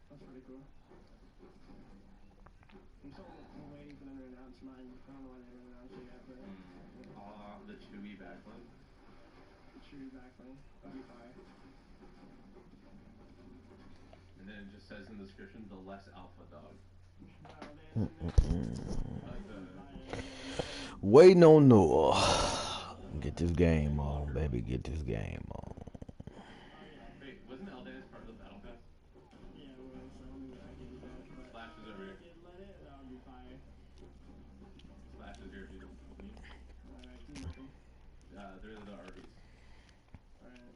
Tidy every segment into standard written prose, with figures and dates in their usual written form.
That's pretty cool. I'm still waiting for them to announce mine. I don't know why they haven't announced it yet, but The chewy backline. the true backline. That'd be fire. And then it just says in the description, the less alpha dog. Bro, Eldan's in there. Like That'd be the fire. Eldan. Waiting on Noah. Get this game on, baby. Get this game on. Oh yeah. wait, wasn't Eldan's part of the battle pass? Yeah, it was. I don't think that I can do that, but Slash is over if they here. did let it, that would be fire. Slash is here if you need. Alright, team up him. They're the RVs. Alright.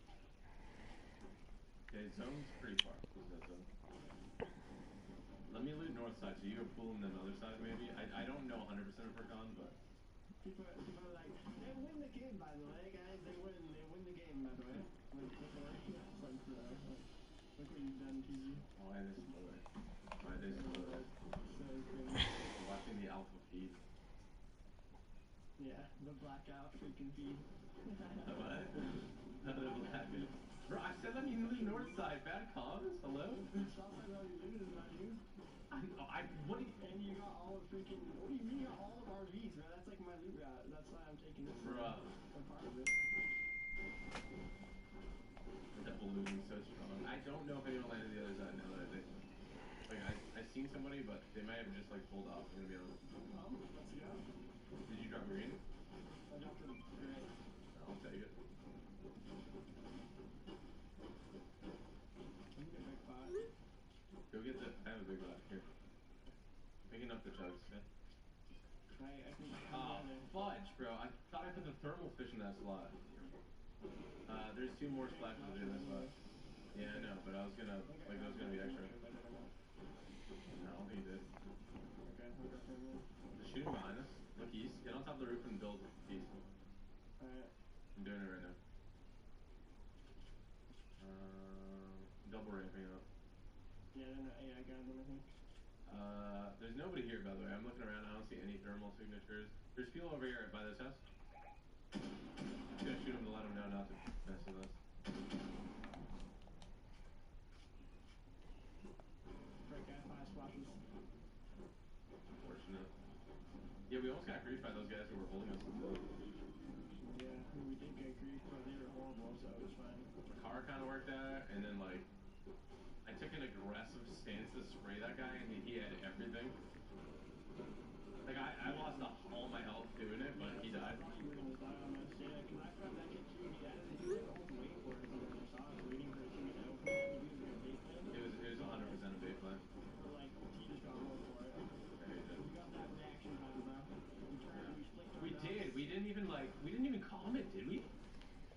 Okay, zone's pretty far. Who's that zone? Let me loot north side, so you go pooling them other side maybe. I don't know 100% if we're gone, but People are like, they win the game, by the way, guys. They win the game, by the way. Like, before. It's like, bro, like, look what you've done, TG. why are they slower? Why are they So, slower? so cringe. We're watching the alpha feed. Yeah, the blackout freaking feed. The what? The blackout. Bro, I said let me loot north side. Bad comms? Hello? Stop talking about you looted, is not you. What do you... And you got all of freaking, what do you mean you got all of RVs, bro? That's like my loot route. That's why I'm taking this one. Bruh. Or part of it. The double looting so strong. I don't know if anyone landed the other side now that I think. Like, I seen somebody, but they might have just, like, pulled off. I'm gonna be honest. Let's go. Did you drop green? I dropped a gray. I'll take it. I need a big pot. Go get the... I have a big lot here. Picking up the chugs, okay? I can come Ah, together. fudge, bro. I thought I put the thermal fish in that slot. There's two more Didn't splashes flash in it this spot. anyway. Yeah, I Okay. know, but I was gonna... I think I Like, there was grabbed gonna it. be I'm not extra. sure if I did or not. No, I don't think you did. Okay, I'll go thermal. They're shooting behind us. Look east. Get on top of the roof and build east. Alright. I'm doing it right now. Double ramping up. Yeah, they're not, yeah, I grabbed them, I think. There's nobody here, by the way. I'm looking around. I don't see any thermal signatures. There's people over here by this house. I'm just gonna shoot them to let them know not to mess with us. Frick, I have 5 splashes. Unfortunate. Yeah, we almost got griefed by those guys who were holding us in the... Yeah, I mean, we did get grief, but they were horrible, so it was fine. The car kind of worked out, and then, like, I took an aggressive stance to spray that guy, and he had everything. Like, I lost all my health doing it, but Yeah, he so I died. thought you were gonna die almost, yeah, because I felt that kid too. He was almost waiting for it or something. I saw us waiting for a teammate to open it. Maybe it was like a bait plan, It was but like, 100% a bait plan. T just got rolled for it. Yeah, he did. We got that reaction time, bro. We turned, Yeah. we flicked our We thumbs. did. We didn't even comment, did we?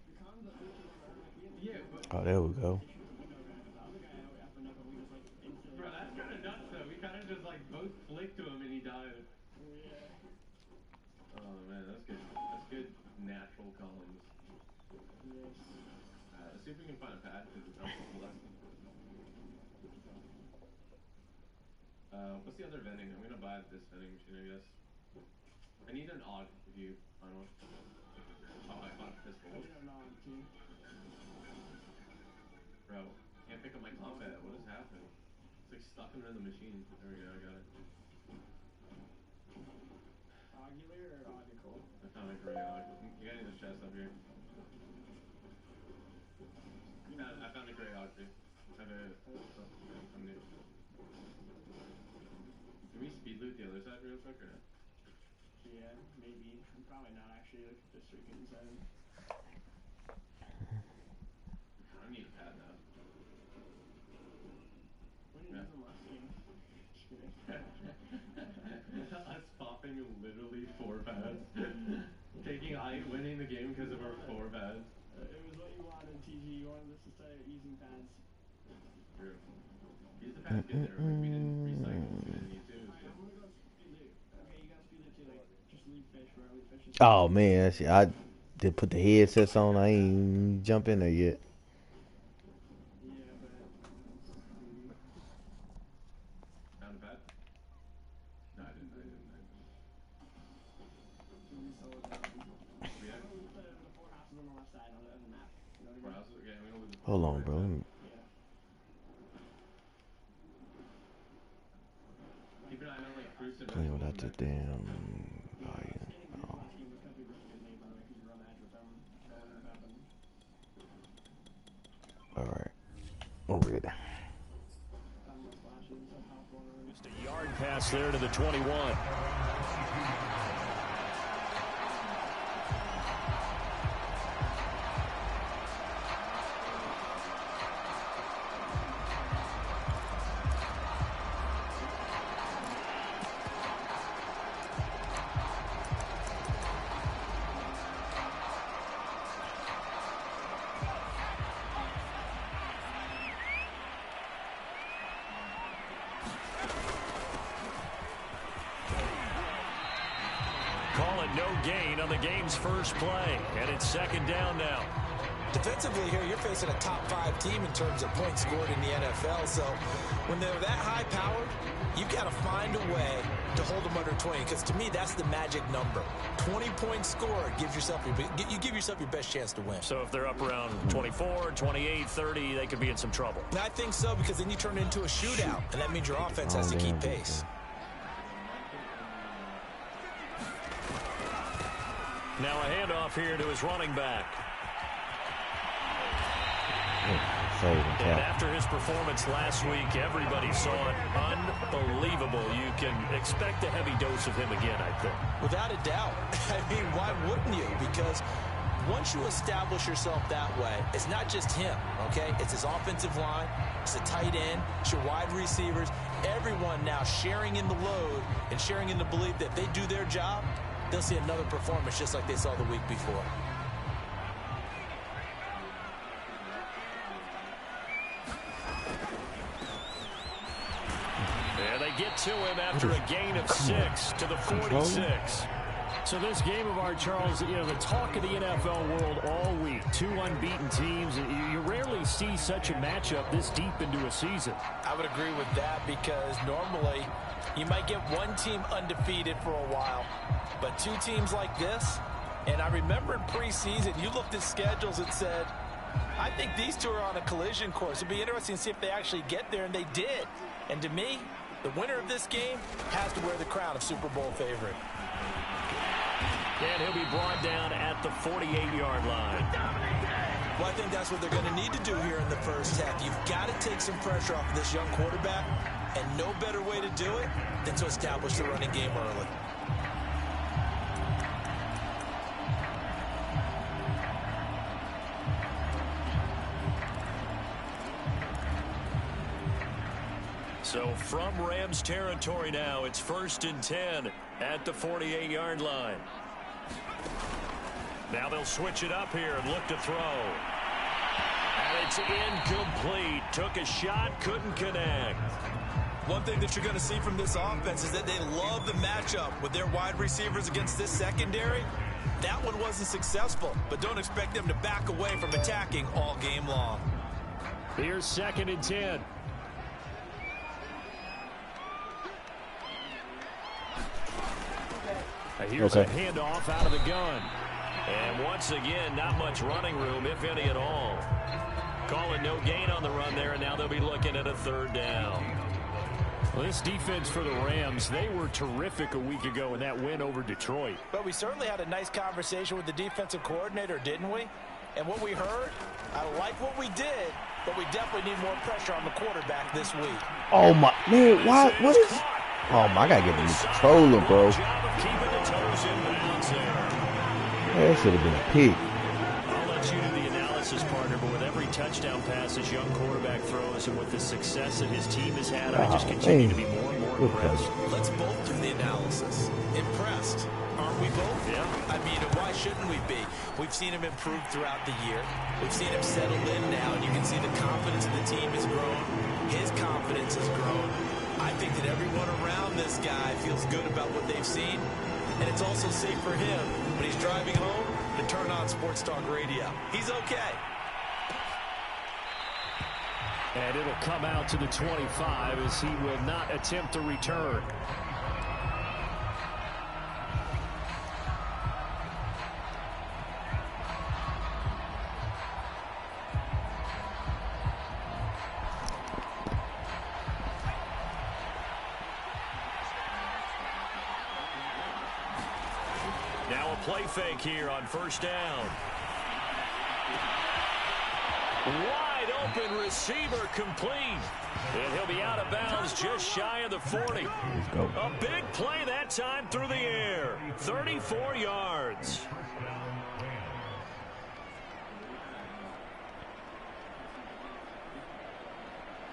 We calmed the freaking, or like, we didn't leave Yeah, the room, but but like, Oh, we there didn't we go. say shoot the window guy. The other guy opened up, and we just like instantly bro, got that's the kind of reaction nuts time. though. We kind of just like both flicked to him and he died. Yeah. Oh man, that's good. That's good natural comms. Yes. Let's see if we can find a pad because it's helpful for lesson. What's the other vending? I'm gonna buy this vending machine, I guess. I need an AUG if you find one. Oh, I found a pistol. I need an AUG too. Bro, can't pick up my combat. What is happening? It's like stuck under the machine. There we go. I got it. Augular or audical? I found a gray AUG. You got any of this chest up here? I found a gray AUG for you. I have a pistol. Yeah, I'm coming to you. Can we speed loot the other side real quick or no? Yeah, maybe. Probably not actually. Look at this freaking zone. We kind of need a pad now. We didn't use them last game. Just kidding. Us popping literally 4 pads. Taking height, winning the game because of our 4 pads. It was what you wanted, TG. You wanted us to start using pads. True. Use the pads good there. Like, we didn't recycle when we didn't need to. It was Alright, good. I'm gonna go speed loot. Okay, you got speed loot too. Like, just leave fish, bro. Leave fish is fine. Oh man, I did put the headsets on. I ain't even jump in there yet. Yeah, but it's greedy. Found a pad? No, I didn't. I didn't. I didn't. We resold one. We I'm have gonna loot the 4 houses on the left side of the map. You know what I 4 mean? houses? Okay, I'm gonna loot the 4 on Hold the on, right bro. side. Yeah. What's the damn? Oh yeah. Oh. All right. We'll read it. Just a yard pass there to the 21. Call it no gain on the game's first play, and it's second down now. Defensively here, you're facing a top-5 team in terms of points scored in the NFL, so when they're that high-powered, you've got to find a way to hold them under 20, because to me, that's the magic number. 20 points scored, you give yourself your best chance to win. So if they're up around 24, 28, 30, they could be in some trouble. And I think so, because then you turn it into a shootout, and that means your offense has to keep pace. Now a handoff here to his running back. And after his performance last week, everybody saw it. Unbelievable. You can expect a heavy dose of him again, I think. Without a doubt. I mean, why wouldn't you? Because once you establish yourself that way, it's not just him, okay? It's his offensive line, it's the tight end, it's your wide receivers, everyone now sharing in the load and sharing in the belief that they do their job, they'll see another performance just like they saw the week before. And they get to him after a gain of 6 to the 46. So this game of art, Charles, you know, the talk of the NFL world all week. 2 unbeaten teams. You rarely see such a matchup this deep into a season. I would agree with that, because normally you might get one team undefeated for a while, but 2 teams like this, and I remember in preseason, you looked at schedules and said, I think these 2 are on a collision course. It'd be interesting to see if they actually get there, and they did. And to me, the winner of this game has to wear the crown of Super Bowl favorite. And he'll be brought down at the 48-yard line. Well, I think that's what they're going to need to do here in the first half. You've got to take some pressure off of this young quarterback, and no better way to do it than to establish the running game early. So from Rams territory now, it's 1st and 10 at the 48-yard line. Now they'll switch it up here and look to throw. And it's incomplete. Took a shot, couldn't connect. One thing that you're going to see from this offense is that they love the matchup with their wide receivers against this secondary. That one wasn't successful, but don't expect them to back away from attacking all game long. Here's 2nd and 10. Here's a handoff out of the gun. And once again, not much running room, if any at all. Calling no gain on the run there, and now they'll be looking at a 3rd down. Well, this defense for the Rams, they were terrific a week ago in that win over Detroit. But we certainly had a nice conversation with the defensive coordinator, didn't we? And what we heard, I like what we did, but we definitely need more pressure on the quarterback this week. Oh, my, man, what is... Oh, my, I got to get in the controller, bro. That should have been a pick. I'll let you do the analysis, partner, but with every touchdown pass his young quarterback throws and with the success that his team has had, I just continue to be more and more impressed. Let's both do the analysis. Impressed. Aren't we both? Yeah. I mean, why shouldn't we be? We've seen him improve throughout the year. We've seen him settle in now, and you can see the confidence of the team has grown. His confidence has grown. I think that everyone around this guy feels good about what they've seen, and it's also safe for him when he's driving home to turn on Sports Talk Radio. He's okay. And it'll come out to the 25 as he will not attempt a return. play fake here on first down. Wide open receiver complete. And he'll be out of bounds just shy of the 40. Let's go. A big play that time through the air. 34 yards.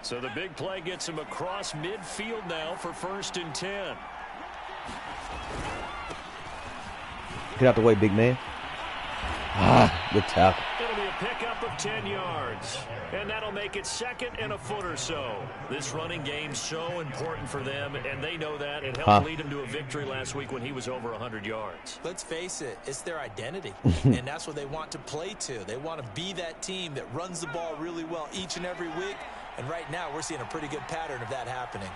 So the big play gets him across midfield now for 1st and 10. Get out the way, big man. Ah, good tackle. It'll be a pickup of 10 yards. And that'll make it 2nd and a foot or so. This running game's so important for them, and they know that. It helped lead them to a victory last week when he was over 100 yards. Let's face it, it's their identity, and that's what they want to play to. They want to be that team that runs the ball really well each and every week, and right now we're seeing a pretty good pattern of that happening.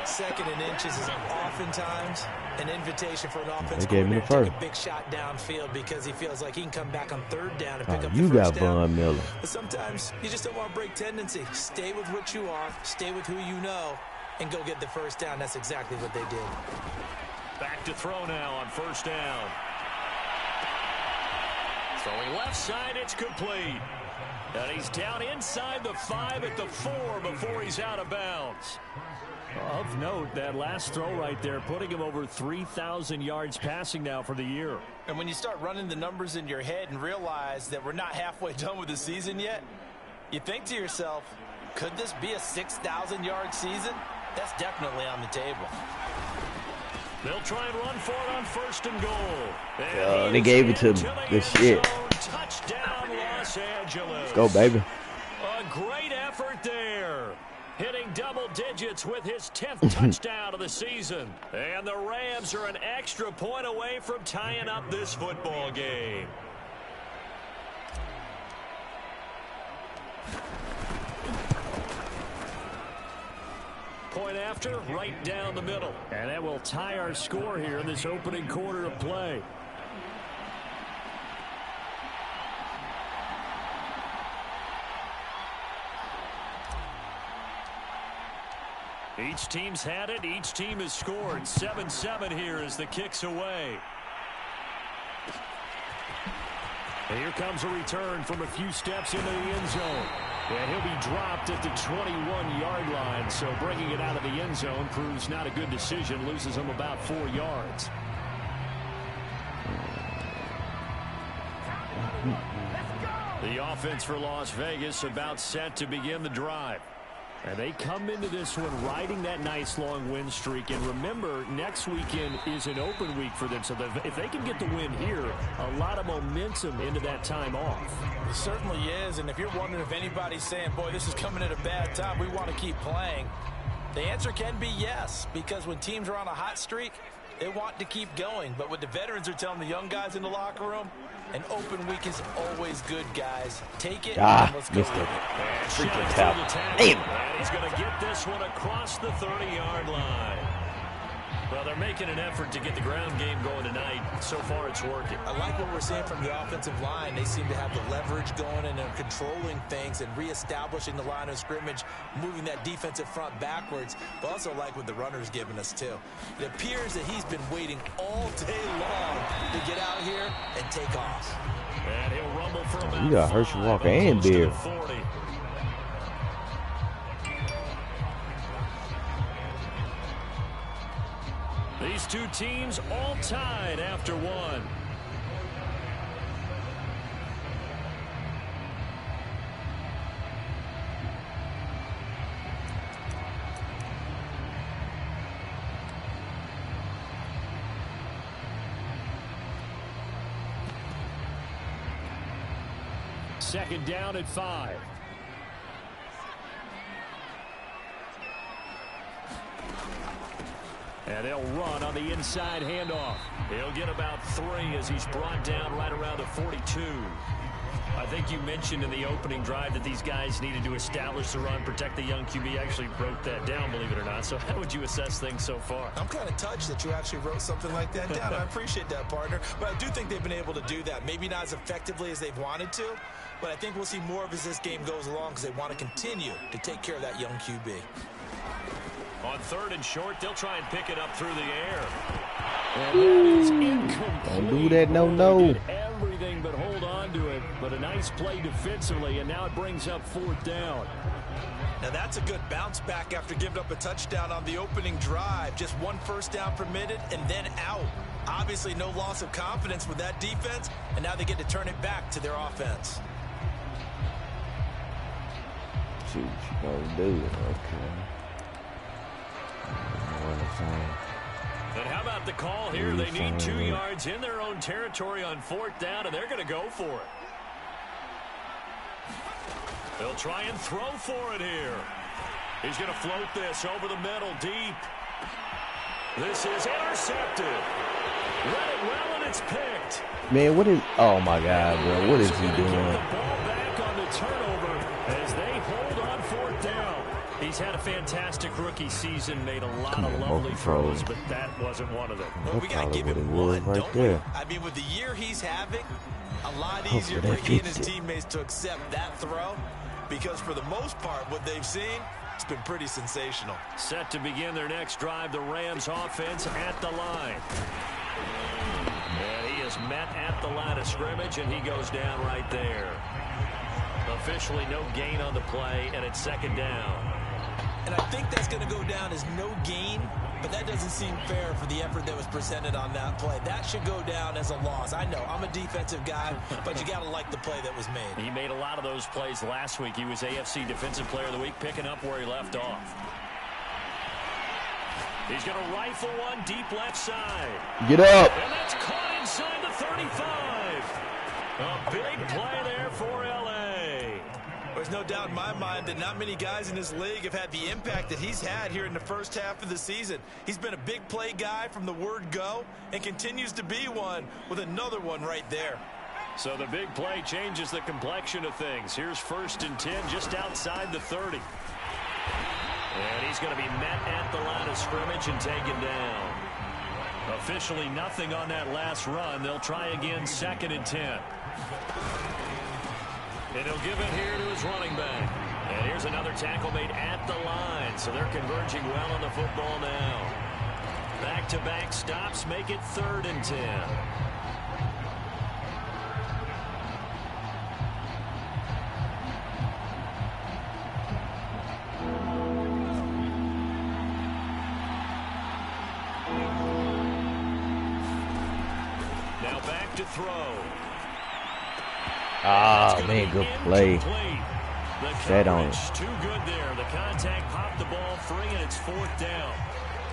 Second and inches is oftentimes an invitation for an offense coordinator to take a big shot downfield because he feels like he can come back on 3rd down and pick up the first down. You got Von Miller. But sometimes you just don't want to break tendency. Stay with what you are, stay with who you know, and go get the first down. That's exactly what they did. Back to throw now on 1st down. Throwing left side, it's complete. And he's down inside the 5 at the 4 before he's out of bounds. Of note, that last throw right there, putting him over 3,000 yards passing now for the year. And when you start running the numbers in your head and realize that we're not halfway done with the season yet, you think to yourself, could this be a 6,000-yard season? That's definitely on the table. They'll try and run for it on 1st and goal. And they gave it to me. Good shit. Touchdown, Los Angeles. Let's go, baby. A great effort there. Hitting double digits with his 10th touchdown of the season. And the Rams are an extra point away from tying up this football game. Point after, right down the middle. And that will tie our score here in this opening quarter of play. Each team's had it. Each team has scored. 7-7 here as the kick's away. And here comes a return from a few steps into the end zone. And he'll be dropped at the 21-yard line. So bringing it out of the end zone proves not a good decision. Loses him about 4 yards. The offense for Las Vegas about set to begin the drive. And they come into this one riding that nice long win streak. And remember, next weekend is an open week for them. So if they can get the win here, a lot of momentum into that time off. It certainly is. And if you're wondering if anybody's saying, boy, this is coming at a bad time, we want to keep playing, the answer can be yes. Because when teams are on a hot streak, they want to keep going. But what the veterans are telling the young guys in the locker room, an open week is always good, guys. Take it and let's go. Freaking tackle. Damn. And he's going to get this one across the 30-yard line. Well, they're making an effort to get the ground game going tonight. So far, it's working. I like what we're seeing from the offensive line. They seem to have the leverage going and they're controlling things and reestablishing the line of scrimmage, moving that defensive front backwards. But also like what the runner's giving us, too. It appears that he's been waiting all day long to get out here and take off. And he'll rumble for about you got Herschel Walker and Beard. These two teams all tied after one. Second down at 5. And they'll run on the inside handoff. He'll get about 3 as he's brought down right around the 42. I think you mentioned in the opening drive that these guys needed to establish the run, protect the young QB. Actually wrote that down, believe it or not. So how would you assess things so far? I'm kind of touched that you actually wrote something like that down. I appreciate that, partner. But I do think they've been able to do that. Maybe not as effectively as they've wanted to, but I think we'll see more of as this game goes along because they want to continue to take care of that young QB. On 3rd and short, they'll try and pick it up through the air. And that is incomplete. Don't do that, no. Did everything but hold on to it. But a nice play defensively, and now it brings up 4th down. Now that's a good bounce back after giving up a touchdown on the opening drive. Just 1 first down permitted and then out. Obviously no loss of confidence with that defense, and now they get to turn it back to their offense. See what you gonna do, okay. And how about the call here? They need 2 yards in their own territory on 4th down, and they're going to go for it. They'll try and throw for it here. He's going to float this over the middle, deep. This is intercepted. Read it well, and it's picked. Man, what is... Oh, my God, bro. What is he doing? The ball back on the turnover as they hold on 4th down. He's had a fantastic rookie season, made a lot of lovely throws, but that wasn't one of them. Well, we got to give him one, don't we? I mean, with the year he's having, a lot easier for he and his teammates to accept that throw because for the most part, what they've seen, it's been pretty sensational. Set to begin their next drive, the Rams offense at the line. And he is met at the line of scrimmage, and he goes down right there. Officially no gain on the play, and it's 2nd down. And I think that's going to go down as no gain, but that doesn't seem fair for the effort that was presented on that play. That should go down as a loss. I know, I'm a defensive guy, but you got to like the play that was made. He made a lot of those plays last week. He was AFC Defensive Player of the Week, picking up where he left off. He's going to rifle one deep left side. Get up. And that's caught inside the 35. A big play there for L.A. There's no doubt in my mind that not many guys in this league have had the impact that he's had here in the first half of the season. He's been a big play guy from the word go and continues to be one with another one right there. So the big play changes the complexion of things. Here's 1st and 10 just outside the 30. And he's going to be met at the line of scrimmage and taken down. Officially nothing on that last run. They'll try again 2nd and 10. And he'll give it here to his running back. And here's another tackle made at the line. So they're converging well on the football now. Back-to-back stops make it 3rd and 10. Now back to throw. Ah, man, good play. The Set on it. Too good there. The contact popped the ball free, and it's 4th down.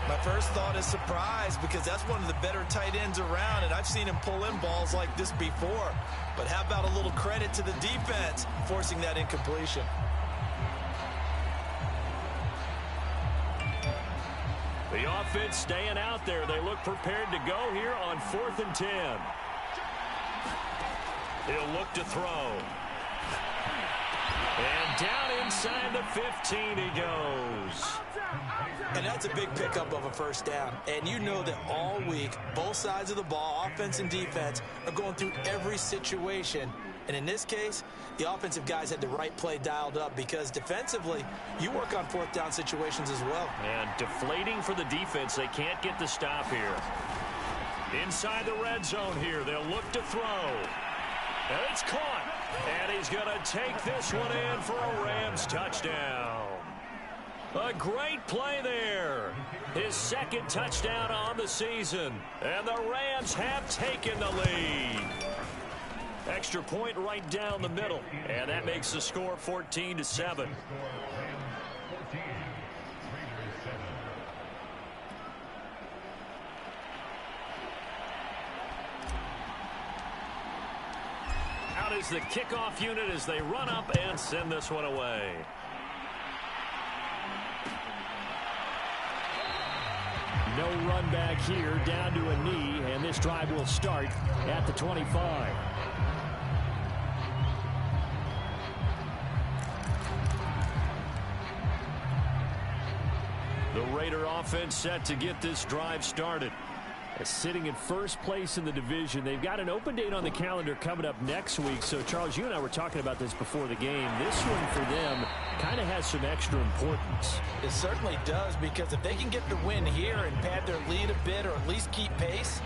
My first thought is surprise because that's one of the better tight ends around, and I've seen him pull in balls like this before. But how about a little credit to the defense forcing that incompletion? The offense staying out there. They look prepared to go here on 4th and 10. He'll look to throw. And down inside the 15 he goes. And that's a big pickup of a first down. And you know that all week, both sides of the ball, offense and defense, are going through every situation. And in this case, the offensive guys had the right play dialed up because defensively, you work on 4th down situations as well. And deflating for the defense. They can't get the stop here. Inside the red zone here. They'll look to throw. And it's caught. And he's going to take this one in for a Rams touchdown. A great play there. His 2nd touchdown on the season. And the Rams have taken the lead. Extra point right down the middle. And that makes the score 14-7. Out is the kickoff unit as they run up and send this one away. No run back here, down to a knee, and this drive will start at the 25. The Raider offense set to get this drive started. Sitting in first place in the division. They've got an open date on the calendar coming up next week. So, Charles, you and I were talking about this before the game. This one for them kind of has some extra importance. It certainly does, because if they can get the win here and pad their lead a bit or at least keep pace,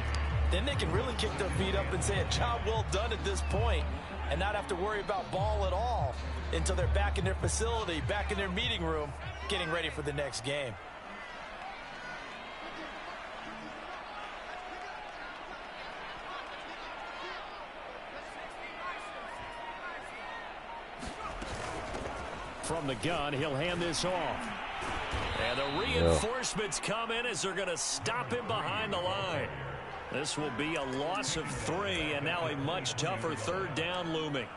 then they can really kick their feet up and say a job well done at this point and not have to worry about ball at all until they're back in their facility, back in their meeting room, getting ready for the next game. From the gun, he'll hand this off. And the reinforcements come in as they're going to stop him behind the line. This will be a loss of 3, and now a much tougher third down looming.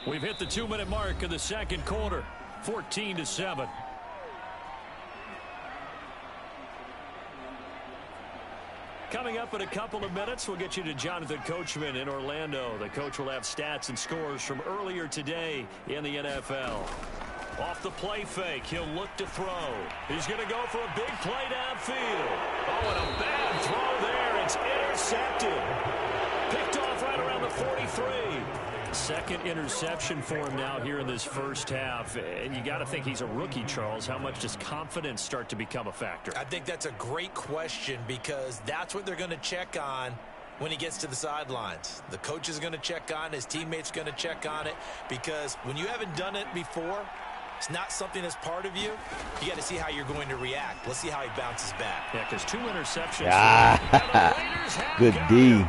We've hit the 2-minute mark of the second quarter, 14-7. Coming up in a couple of minutes, we'll get you to Jonathan Coachman in Orlando. The coach will have stats and scores from earlier today in the NFL. Off the play fake, he'll look to throw. He's going to go for a big play downfield. Oh, and a bad throw there. It's intercepted. Picked off right around the 43. Second interception for him now here in this first half. And you got to think he's a rookie, Charles. How much does confidence start to become a factor? I think that's a great question, because that's what they're going to check on when he gets to the sidelines. The coach is going to check on it. His teammates are going to check on it, because when you haven't done it before, it's not something that's part of you. You got to see how you're going to react. Let's see how he bounces back. Yeah, because 2 interceptions. Good D.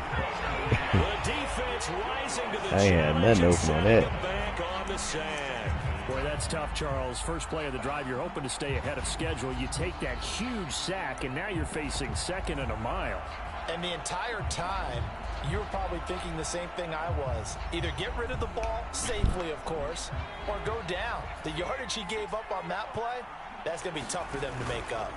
The defense rising to the I had nothing open on that. Back on the sand. Boy, that's tough, Charles. First play of the drive, you're hoping to stay ahead of schedule. You take that huge sack, and now you're facing second and a mile. And the entire time, you were probably thinking the same thing I was. Either get rid of the ball, safely of course, or go down. The yardage he gave up on that play, that's going to be tough for them to make up.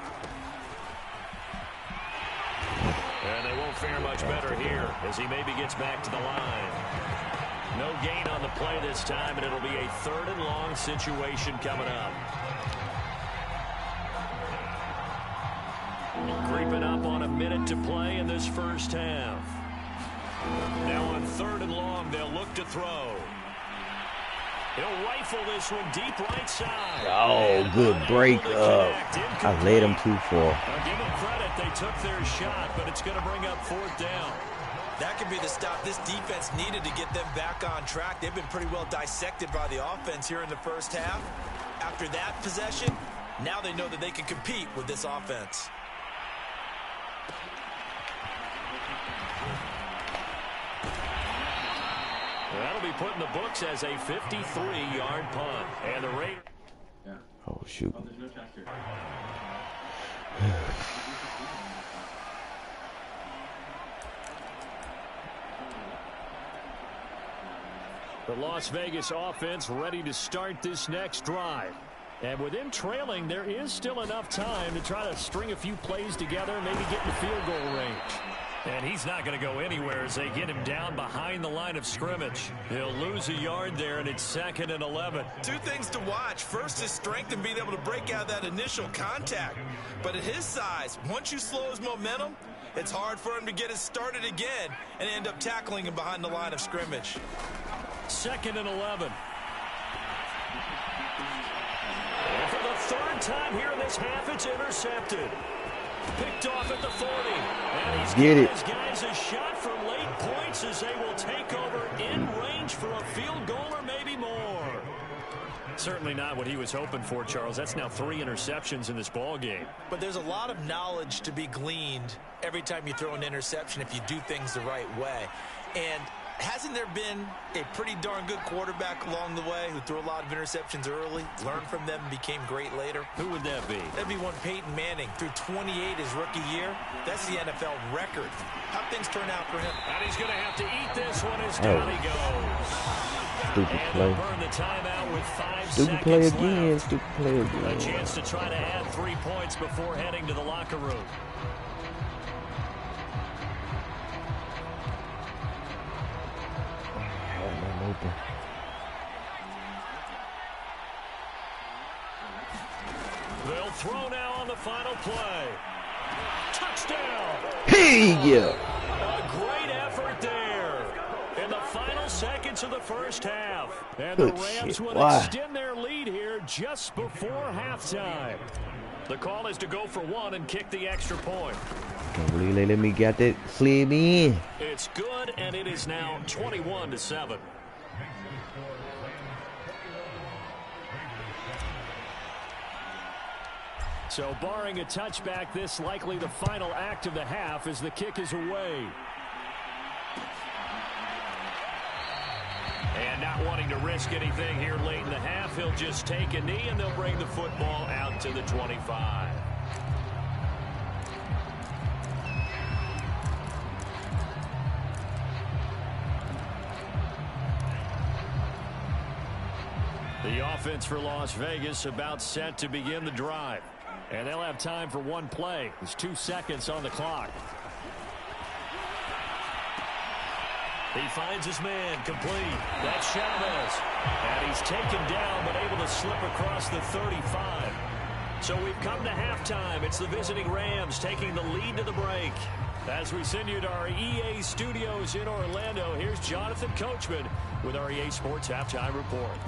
And they won't fare much better here as he maybe gets back to the line. No gain on the play this time, and it'll be a 3rd and long situation coming up. Creeping up on a minute to play in this first half. Now on 3rd and long, they'll look to throw. He'll rifle this one deep right side. Oh, good break up. I laid him too far. I'll give them credit. They took their shot, but it's going to bring up 4th down. That could be the stop this defense needed to get them back on track. They've been pretty well dissected by the offense here in the first half. After that possession, now they know that they can compete with this offense. That'll be put in the books as a 53-yard punt. And the Raiders. Yeah. Oh, shoot. Oh, there's no chest here. The Las Vegas offense ready to start this next drive. And with them trailing, there is still enough time to try to string a few plays together and maybe get in the field goal range. And he's not going to go anywhere as they get him down behind the line of scrimmage. He'll lose a yard there, and it's 2nd and 11. 2 things to watch. First is strength and being able to break out that initial contact. But at his size, once you slow his momentum, it's hard for him to get it started again and end up tackling him behind the line of scrimmage. 2nd and 11. And for the 3rd time here in this half, it's intercepted. Picked off at the 40. And he's giving his guys a shot for late points as they will take over in range for a field goal or maybe more. Certainly not what he was hoping for, Charles. That's now 3 interceptions in this ball game. But there's a lot of knowledge to be gleaned every time you throw an interception if you do things the right way. And hasn't there been a pretty darn good quarterback along the way who threw a lot of interceptions early, learned from them, and became great later? Who would that be? That'd be one Peyton Manning. Threw 28 his rookie year. That's the NFL record. How'd things turn out for him? And he's going to have to eat this one as down he goes. Stupid and play. Burn the timeout with 5 Stupid play seconds again. left. Stupid play again. A chance to try to add 3 points before heading to the locker room. Open. They'll throw now on the final play. Touchdown! Hey, yeah. A great effort there in the final seconds of the first half. And Good the Rams shit. will Why? extend their lead here just before halftime. The call is to go for one and kick the extra point. Can't believe they let me get that slid me in. It's good, and it is now 21-7. So barring a touchback, this likely the final act of the half as the kick is away. And not wanting to risk anything here late in the half, he'll just take a knee and they'll bring the football out to the 25. The offense for Las Vegas about set to begin the drive. And they'll have time for one play. There's 2 seconds on the clock. He finds his man complete. That's Chavez. And he's taken down but able to slip across the 35. So we've come to halftime. It's the visiting Rams taking the lead to the break. As we send you to our EA studios in Orlando, here's Jonathan Coachman with our EA Sports Halftime Report.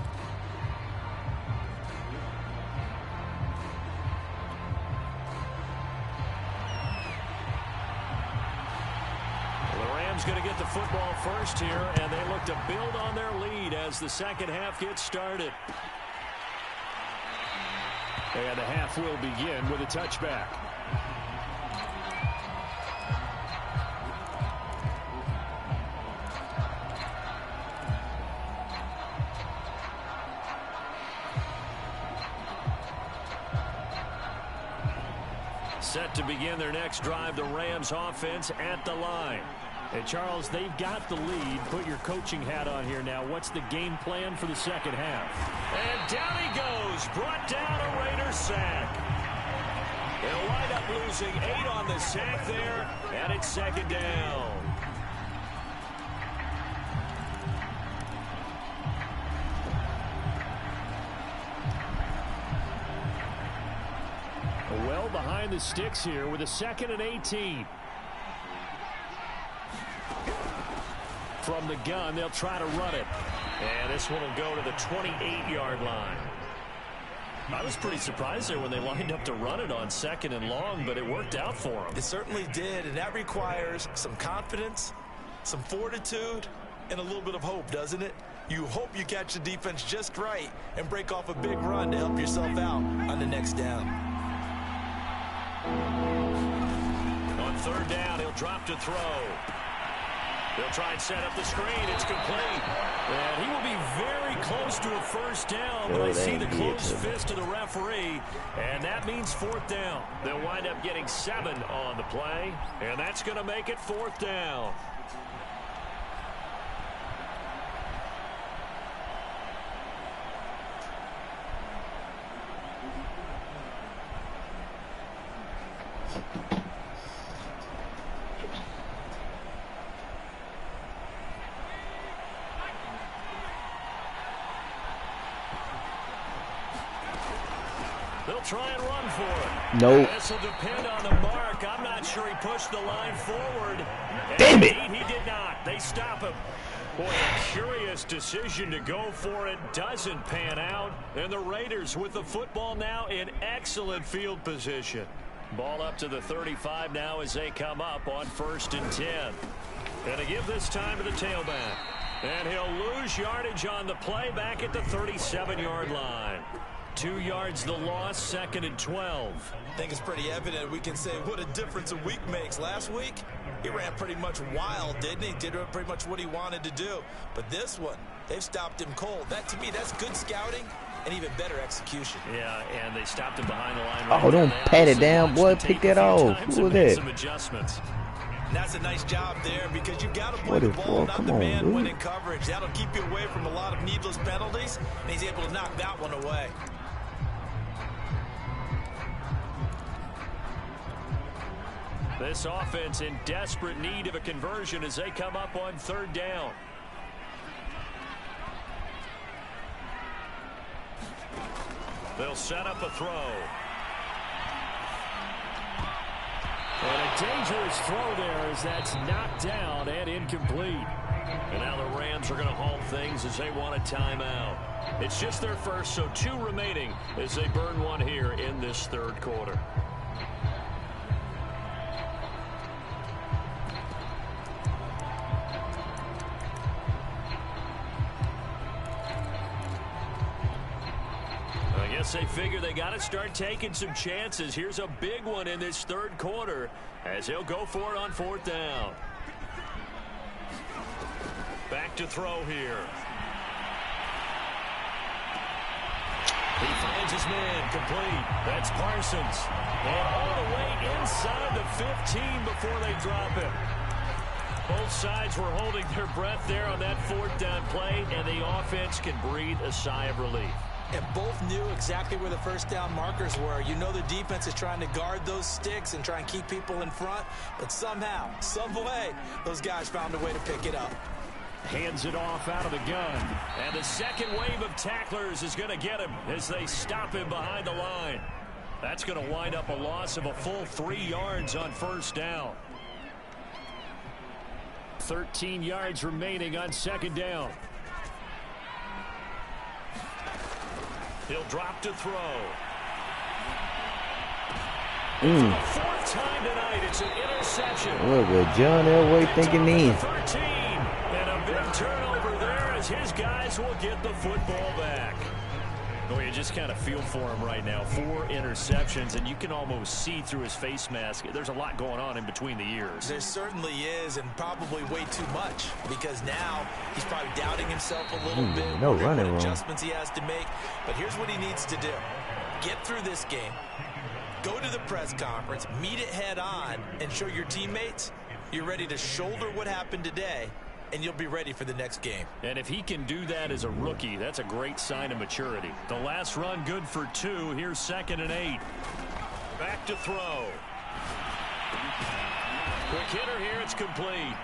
Going to get the football first here, and they look to build on their lead as the second half gets started. And the half will begin with a touchback. Set to begin their next drive, the Rams offense at the line. And, Charles, they've got the lead. Put your coaching hat on here now. What's the game plan for the second half? And down he goes. Brought down a Raiders sack. They'll wind up losing 8 on the sack there, and it's second down. Well behind the sticks here with a 2nd and 18. From the gun, they'll try to run it. And this one will go to the 28-yard line. I was pretty surprised there when they lined up to run it on 2nd and long, but it worked out for them. It certainly did, and that requires some confidence, some fortitude, and a little bit of hope, doesn't it? You hope you catch the defense just right and break off a big run to help yourself out on the next down. On 3rd down, he'll drop to throw. They'll try and set up the screen. It's complete. And he will be very close to a first down, but I see the closed fist of the referee, and that means 4th down. They'll wind up getting 7 on the play, and that's going to make it 4th down. They'll try and run for it. Nope. This will depend on the mark. I'm not sure he pushed the line forward. Damn it. Indeed, he did not. They stop him. Boy, a curious decision to go for it doesn't pan out. And the Raiders with the football now in excellent field position. Ball up to the 35 now as they come up on 1st and 10. And to give this time to the tailback. And he'll lose yardage on the play back at the 37-yard line. 2 yards the loss, 2nd and 12. I think it's pretty evident. We can say what a difference a week makes. Last week, he ran pretty much wild, didn't he? Did pretty much what he wanted to do. But this one, they've stopped him cold. That, to me, that's good scouting and even better execution. Yeah, and they stopped him behind the line. Right Oh, don't pat it down, boy. Pick that off. Who was that? Some adjustments. And that's a nice job there because you've got to play the ball, not the man when in coverage. That'll keep you away from a lot of needless penalties, and he's able to knock that one away. This offense in desperate need of a conversion as they come up on 3rd down. They'll set up a throw. And a dangerous throw there as that's knocked down and incomplete. And now the Rams are going to halt things as they want a timeout. It's just their first, so 2 remaining as they burn one here in this third quarter. I guess they figure they got to start taking some chances. Here's a big one in this third quarter as he'll go for it on 4th down. Back to throw here. He finds his man complete. That's Parsons. And all the way inside the 15 before they drop him. Both sides were holding their breath there on that 4th down play, and the offense can breathe a sigh of relief. And both knew exactly where the first down markers were. You know the defense is trying to guard those sticks and try and keep people in front, but somehow, some way, those guys found a way to pick it up. Hands it off out of the gun. And the second wave of tacklers is going to get him as they stop him behind the line. That's going to wind up a loss of a full 3 yards on 1st down. 13 yards remaining on 2nd down. He'll drop to throw. For the 4th time tonight, it's an interception. Look at John Elway thinking in. 13. And a big turnover there as his guys will get the football back. Oh, you just kind of feel for him right now. 4 interceptions, and you can almost see through his face mask. There's a lot going on in between the ears. There certainly is, and probably way too much, because now he's probably doubting himself a little bit. No running room. Adjustments he has to make. But here's what he needs to do. Get through this game. Go to the press conference, meet it head on, and show your teammates you're ready to shoulder what happened today, and you'll be ready for the next game. And if he can do that as a rookie, that's a great sign of maturity. The last run good for 2. Here's 2nd and 8. Back to throw. Quick hitter here. It's complete.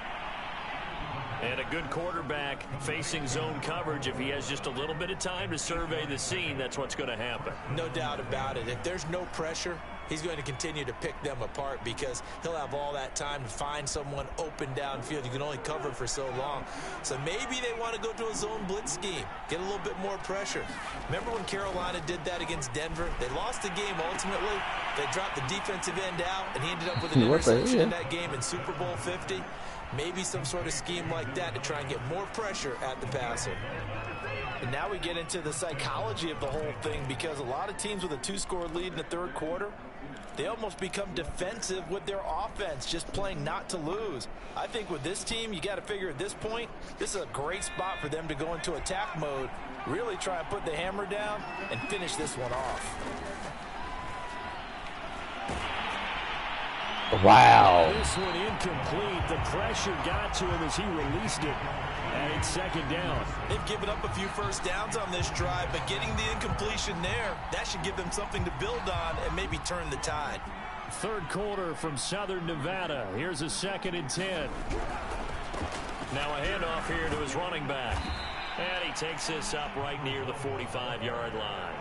And a good quarterback facing zone coverage. If he has just a little bit of time to survey the scene, that's what's going to happen. No doubt about it. If there's no pressure, he's going to continue to pick them apart because he'll have all that time to find someone open downfield. You can only cover for so long. So maybe they want to go to a zone blitz scheme, get a little bit more pressure. Remember when Carolina did that against Denver? They lost the game ultimately. They dropped the defensive end out, and he ended up with an interception in that game in Super Bowl 50. Maybe some sort of scheme like that to try and get more pressure at the passer. And now we get into the psychology of the whole thing, because a lot of teams with a 2-score lead in the third quarter, they almost become defensive with their offense, just playing not to lose. I think with this team, you got to figure at this point, this is a great spot for them to go into attack mode, really try and put the hammer down and finish this one off. Wow. This one incomplete. The pressure got to him as he released it. And it's 2nd down. They've given up a few first downs on this drive, but getting the incompletion there, that should give them something to build on and maybe turn the tide. Third quarter from Southern Nevada. Here's a 2nd and 10. Now a handoff here to his running back. And he takes this up right near the 45-yard line.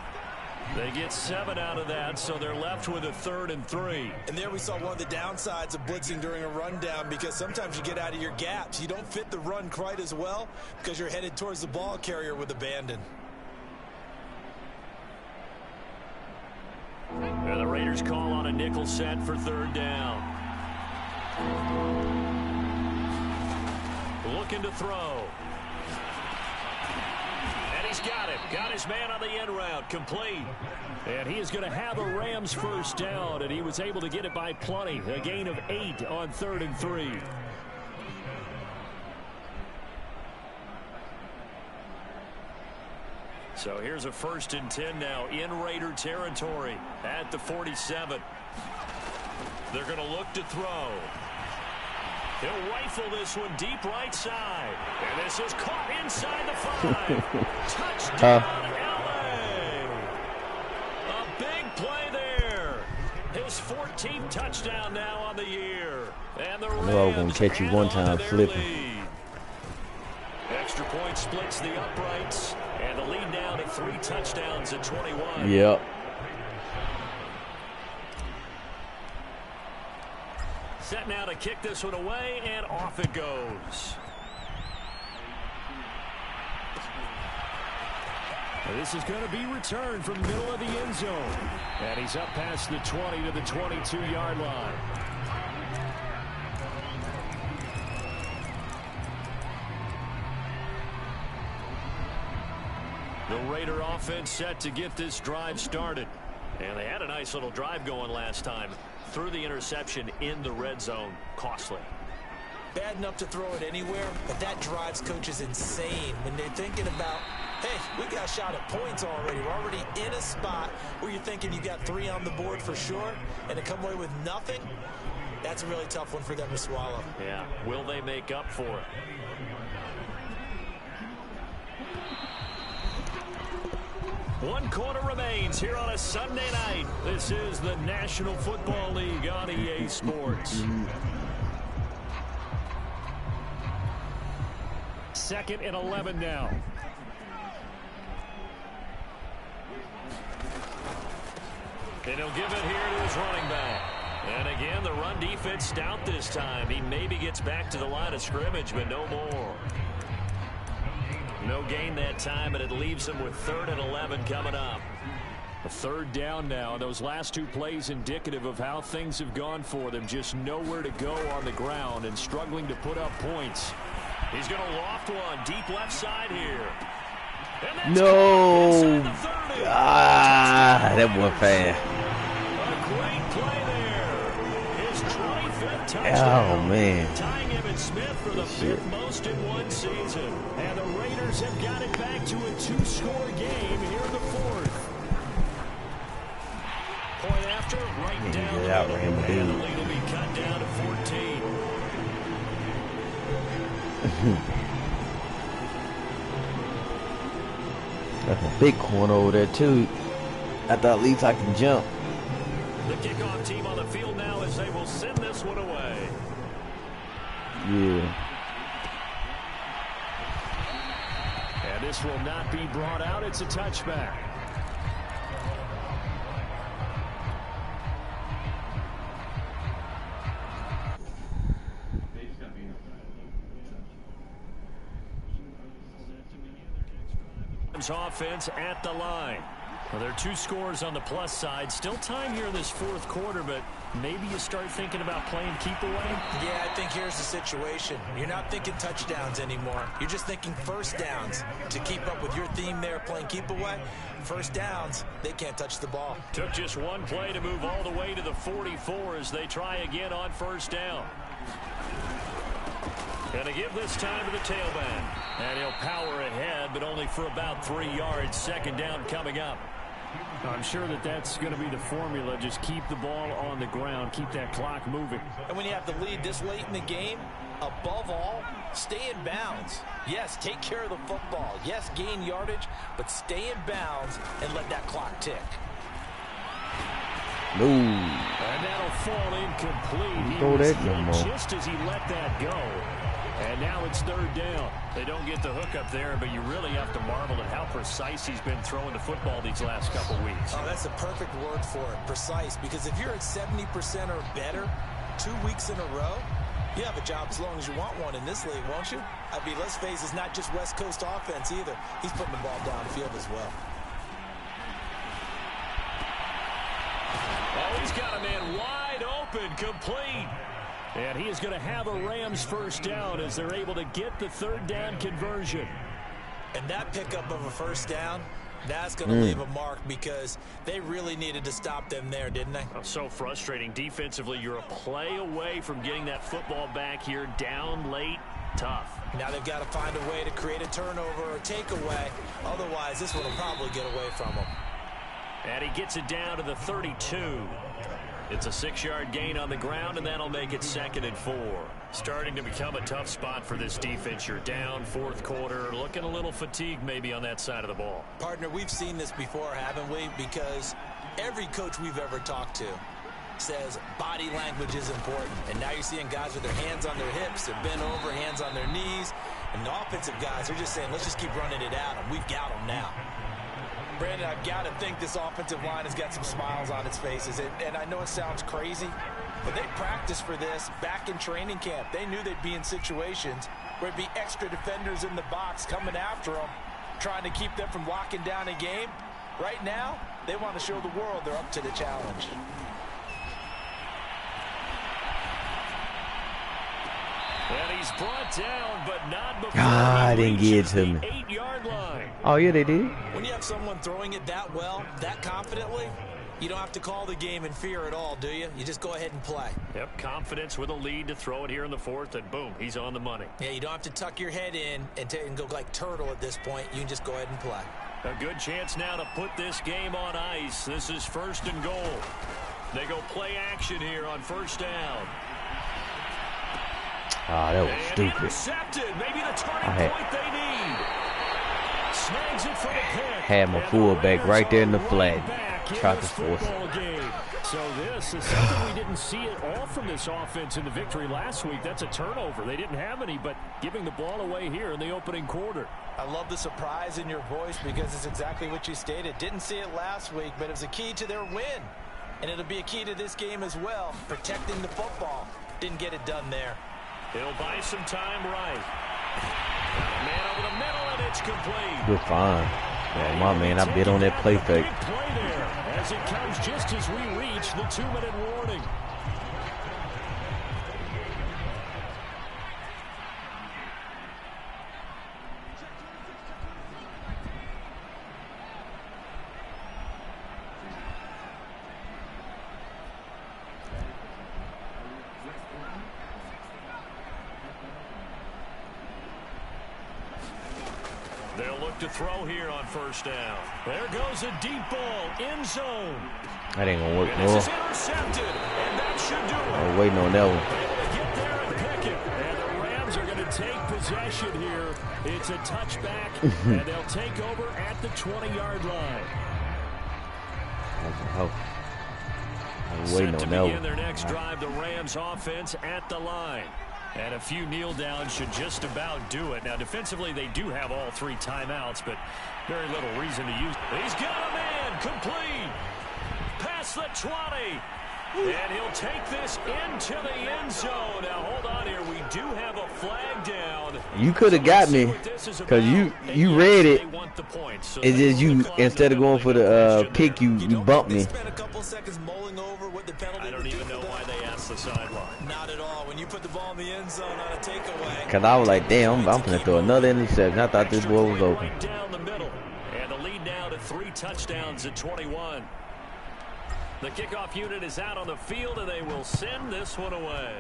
They get 7 out of that, so they're left with a 3rd and 3. And there we saw one of the downsides of blitzing during a rundown, because sometimes you get out of your gaps. You don't fit the run quite as well because you're headed towards the ball carrier with abandon. And the Raiders call on a nickel set for 3rd down. Looking to throw. He's got it. Got his man on the end route. Complete. And he is going to have a Rams first down, and he was able to get it by plenty. A gain of 8 on 3rd and 3. So here's a 1st and 10 now in Raider territory at the 47. They're going to look to throw. He'll rifle this one deep right side. And this is caught inside the 5. Touchdown, LA. A big play there. His 14th touchdown now on the year. And the Rams gonna catch you one time flipping. Lead. Extra point splits the uprights. And the lead now to 3 touchdowns at 21. Yep. Set now to kick this one away, and off it goes. This is going to be returned from the middle of the end zone. And he's up past the 20 to the 22-yard line. The Raider offense set to get this drive started. And they had a nice little drive going last time. Threw the interception in the red zone. Costly. Bad enough to throw it anywhere, but that drives coaches insane when they're thinking about, hey, we got a shot at points already. We're already in a spot where you're thinking you got 3 on the board for sure, and to come away with nothing, that's a really tough one for them to swallow. Yeah, will they make up for it? One quarter remains here on a Sunday night. This is the National Football League on EA Sports. Second and 11 now. And he'll give it here to his running back. And again, the run defense stout this time. He maybe gets back to the line of scrimmage, but no more. No gain that time, and it leaves him with 3rd and 11 coming up. A 3rd down now. Those last 2 plays indicative of how things have gone for them. Just nowhere to go on the ground and struggling to put up points. He's going to loft one deep left side here. No. That was fast. A great play there. His 25th touchdown. Oh, man. Tying Emmitt Smith for the 5th most in one season. And the Raiders have got it back to a 2-score game here in the 4th. Point after, right down the middle. And the lead will be cut down to 14. That's a big corner over there, too. I thought at least I can jump. The kickoff team on the field now as they will send this one away. Yeah. And this will not be brought out. It's a touchback. Offense at the line. Well, there are 2 scores on the plus side. Still time here in this 4th quarter, but maybe you start thinking about playing keep away. Yeah, I think here's the situation. You're not thinking touchdowns anymore. You're just thinking first downs. To keep up with your theme there, playing keep away, first downs, they can't touch the ball. Took just one play to move all the way to the 44 as they try again on first down. Gonna give this time to the tailback. And he'll power ahead, but only for about 3 yards. 2nd down coming up. I'm sure that that's going to be the formula. Just keep the ball on the ground. Keep that clock moving. And when you have the lead this late in the game, above all, stay in bounds. Yes, take care of the football. Yes, gain yardage, but stay in bounds and let that clock tick. No. And that'll fall incomplete. Throw that no more. Just as he let that go. And now it's 3rd down. They don't get the hook up there, but you really have to marvel at how precise he's been throwing the football these last couple weeks. Oh, that's the perfect word for it, precise. Because if you're at 70% or better 2 weeks in a row, you have a job as long as you want one in this league, won't you? I mean, let's face it, it's not just West Coast offense either. He's putting the ball downfield as well. Oh, he's got a man wide open, complete. And he is going to have a Rams first down as they're able to get the 3rd down conversion. And that pickup of a first down, that's going to leave a mark because they really needed to stop them there, didn't they? Oh, so frustrating. Defensively, you're a play away from getting that football back here down late. Tough. Now they've got to find a way to create a turnover or takeaway. Otherwise, this one will probably get away from them. And he gets it down to the 32. It's a 6-yard gain on the ground, and that'll make it 2nd and 4. Starting to become a tough spot for this defense. You're down 4th quarter, looking a little fatigued maybe on that side of the ball. Partner, we've seen this before, haven't we? Because every coach we've ever talked to says body language is important. And now you're seeing guys with their hands on their hips, they're bent over, hands on their knees. And the offensive guys are just saying, let's just keep running it out, and we've got them now. Brandon, I've got to think this offensive line has got some smiles on its faces. And I know it sounds crazy, But they practiced for this back in training camp. They knew they'd be in situations where there'd be extra defenders in the box coming after them, trying to keep them from locking down a game. Right now, they want to show the world they're up to the challenge. And he's brought down, but not before God, he didn't get reaches to me. the 8-yard line. Oh, yeah, they did. When you have someone throwing it that well, that confidently, you don't have to call the game in fear at all, do you? You just go ahead and play. Yep, confidence with a lead to throw it here in the fourth, and boom, he's on the money. Yeah, you don't have to tuck your head in and go like turtle at this point. You can just go ahead and play. A good chance now to put this game on ice. This is 1st and goal. They go play action here on 1st down. Ah, that was And stupid. intercepted. Maybe the turning point they need. Snags it for the pick. Had my And the fullback Raiders right there in the are flat. right back in Tried to this force it. football game. So this is something we didn't see at all from this offense in the victory last week. That's a turnover. They didn't have any, but giving the ball away here in the opening quarter. I love the surprise in your voice because it's exactly what you stated. Didn't see it last week, but it was a key to their win. And it'll be a key to this game as well, protecting the football. Didn't get it done there. He'll buy some time right. Man over the middle, and it's complete. We're fine. Yeah, my man, I bit on that play fake. Big play there as it comes just as we reach the 2-minute warning. They'll look to throw here on 1st down. There goes a deep ball, end zone. That ain't gonna work, And this is no. intercepted, and that should do it. I was waiting on that one. Able to get there and pick it. And the Rams are going to take possession here. It's a touchback, and they'll take over at the 20-yard line. I was waiting Set to on that begin one. their next drive, the Rams offense at the line. And a few kneel downs should just about do it. Now, defensively, they do have all 3 timeouts, but very little reason to use. He's got a man, complete. Past the 20. And he'll take this into the end zone. Now, hold on here. We do have a flag down. You could have got me because you read it. It's just you, instead of going for the pick, you bumped me. Spent a couple seconds mulling over what the penalty I don't even know why they asked the sideline. Not at all. When you put the ball in the end zone on a takeaway. Because I was like, damn, I'm going to throw another interception. I thought this ball was open. Right down the middle. And the lead now to 3 touchdowns at 21. The kickoff unit is out on the field, and they will send this one away.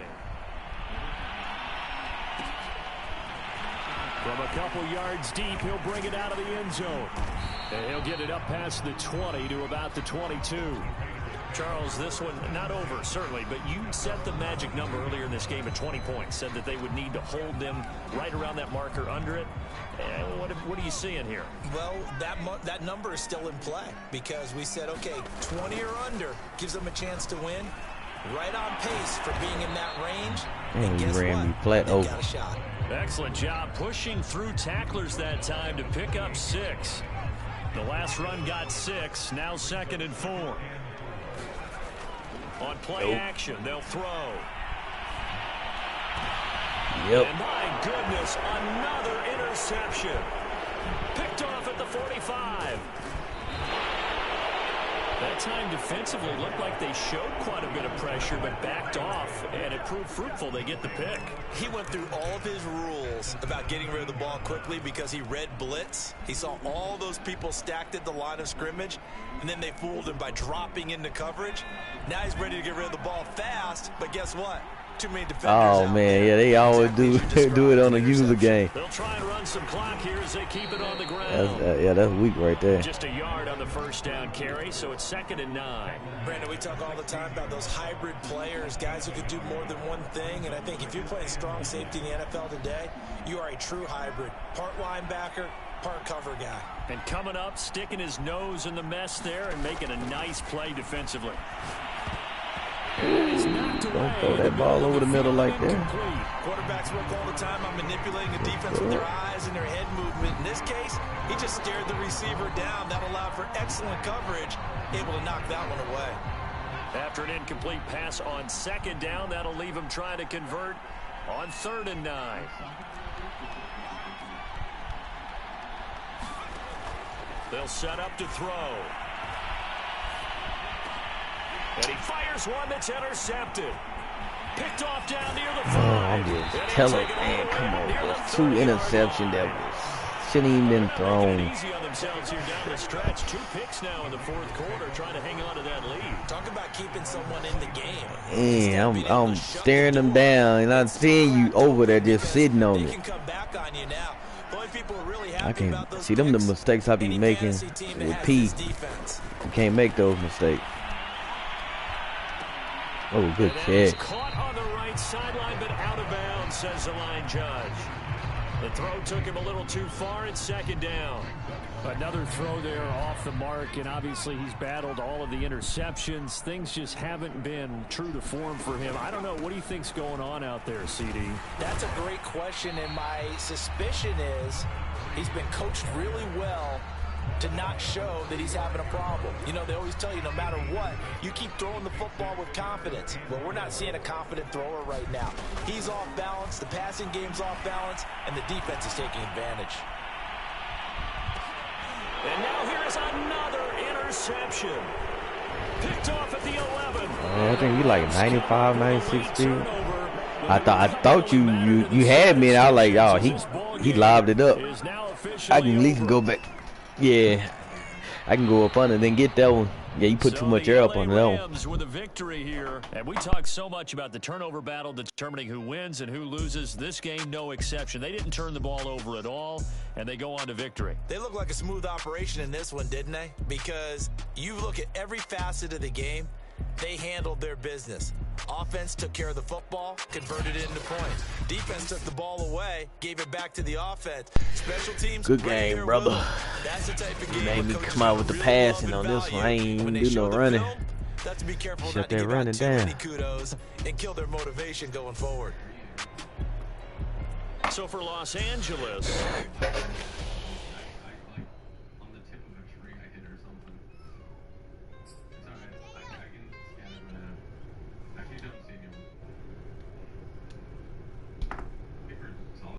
From a couple yards deep, he'll bring it out of the end zone. And he'll get it up past the 20 to about the 22. Charles, this one not over, certainly, but you set the magic number earlier in this game at 20 points. Said that they would need to hold them right around that marker under it. What are you seeing here? Well, that number is still in play because we said, okay, 20 or under gives them a chance to win. Right on pace for being in that range. And You guess ran what? me flat They've over. got a shot. Excellent job pushing through tacklers that time to pick up 6. The last run got 6, now 2nd and 4. On play action, they'll throw. Yep. And my goodness, another interception. Picked off at the 45. That time defensively looked like they showed quite a bit of pressure but backed off, and it proved fruitful. They get the pick. He went through all of his rules about getting rid of the ball quickly because he read blitz. He saw all those people stacked at the line of scrimmage, and then they fooled him by dropping into coverage. Now he's ready to get rid of the ball fast, but guess what? Too many defenders Oh, out man, there. yeah, they always Exactly do as you described do it on a the user interception. game. They'll try and run some clock here as they keep it on the ground. Yeah, that's weak right there. Just a yard on the 1st down carry, so it's 2nd and 9. Brandon, we talk all the time about those hybrid players, guys who can do more than one thing, and I think if you're playing strong safety in the NFL today, you are a true hybrid. Part linebacker, part cover guy. And coming up, sticking his nose in the mess there and making a nice play defensively. Don't throw that ball over the middle like that. Quarterbacks work all the time on manipulating the defense with their eyes and their head movement. In this case, he just stared the receiver down. That allowed for excellent coverage, able to knock that one away. After an incomplete pass on 2nd down, that'll leave him trying to convert on 3rd and 9. They'll set up to throw. And he fires one that's intercepted. Picked off down near the 5. Oh, I'm just telling, man, come on, there's 2 interceptions that shouldn't even been thrown. Easy on themselves here down the stretch. 2 picks now in the 4th quarter, trying to hang on to that lead. Talk about keeping someone in the game. Man, I'm staring them down, and I'm seeing you over there just sitting on it. I can't see them the mistakes I be making with P. You can't make those mistakes. Oh, good catch. Caught on the right sideline, but out of bounds, says the line judge. The throw took him a little too far. It's 2nd down. Another throw there off the mark, and obviously he's battled all of the interceptions. Things just haven't been true to form for him. I don't know. What do you think's going on out there, CD? That's a great question, and my suspicion is he's been coached really well to not show that he's having a problem. You know, they always tell you no matter what, you keep throwing the football with confidence. Well, we're not seeing a confident thrower right now. He's off balance, the passing game's off balance, and the defense is taking advantage. And now here is another interception. Picked off at the 11. I think he like 95, 96 speed. I thought you had me, and I was like, oh, he lobbed it up. I can at least go back. Yeah, I can go up under and then get that one. Yeah, you put too much air up on that one. With a victory here, and we talk so much about the turnover battle determining who wins and who loses. This game, no exception. They didn't turn the ball over at all, and they go on to victory. They look like a smooth operation in this one, didn't they? Because you look at every facet of the game, they handled their business. Offense took care of the football, converted it into points. Defense took the ball away, gave it back to the offense. Special teams. Good game, brother. That's the type of game. You made me come out with the passing on this one. I ain't even do no running. That's to be careful Shut that running down. Kudos and kill their motivation going forward. So for Los Angeles,